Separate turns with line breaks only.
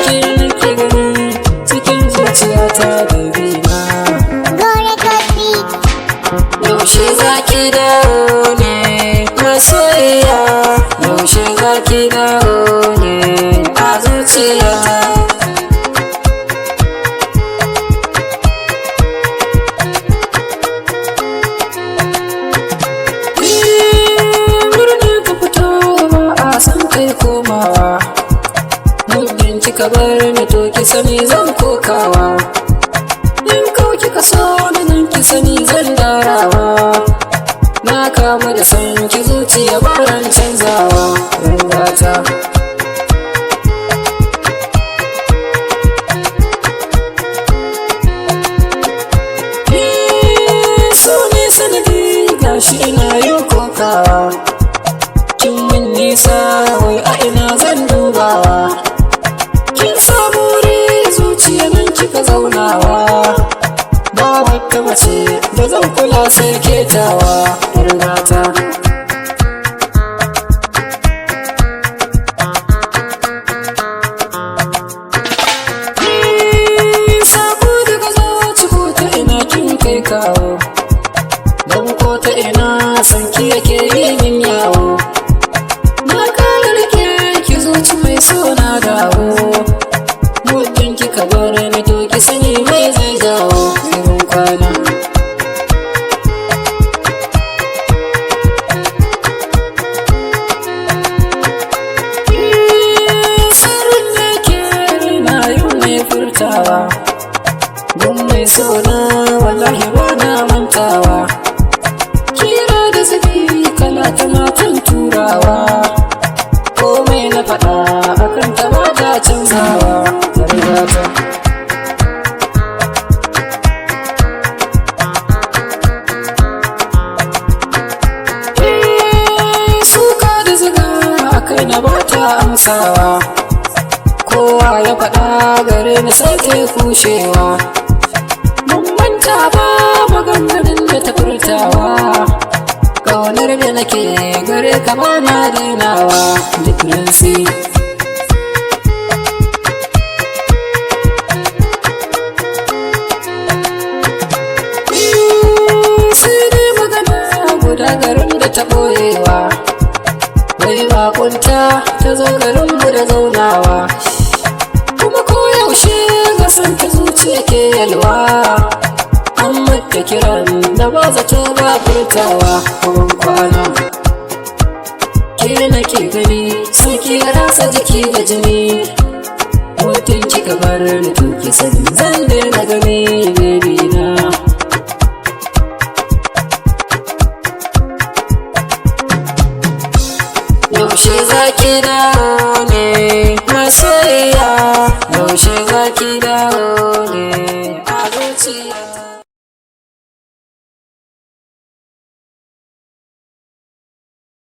Ke nake gani cikin zuciyata baby na. Yaushe zaki dawo ne masoyiya, yaushe zaki dawo ne a zuciya. Murna ka fito ba a san kai komawa, muddin kika bar ni to ki sani zan kokawa. In kau kika so ni nan ki sani zan darawa, na kama da san ki zuciya baran canzawa rangata. So ne sanadi gashi ina yin kokawa, kin min nisa wai a ina zan dubawa. Kin samu wuri zuciya nan kika zaunawa, ba wata mace da zan kula sai ketawa rangata. Sabo daga zuci ko ta ina kin kai kawo, don ko ta ina san ki yake yi min yawo. Na kara rike ki zuci mai so na dawo, muddin kika bar ni to ki sani mai zai jawo tsirin kwana. Sirrin da ke rina yau ne furtawa, don mai so na wallahi ba na mantawa. Kira da zubi kala ta matan turawa, komai na faɗa akan ta ba ta canzawa rangata. Suka da zuga a kai na ba ta amsawa, kowa ya faɗa gare ni sai ta kushewa. Mun manta ba maganganun da ta furtawa, ƙaunar da nake gare ka ba na dainawa duk rinsi. Sai dai magana guda garin da ta ɓoyewa, wai bakunta ta zo garinmu da zaunawa. Kuma koyaushe ga san ta zuciya ke yalwa, an mata kiran da ba zato ba furtawa kawan kwana. Ke nake gani sauki ya rasa jiki da jini, mutum kika bar ni to ki sani zan daina gani baby na. Yaushe zaki dawo ne masoyiya, yaushe zaki dawo ne.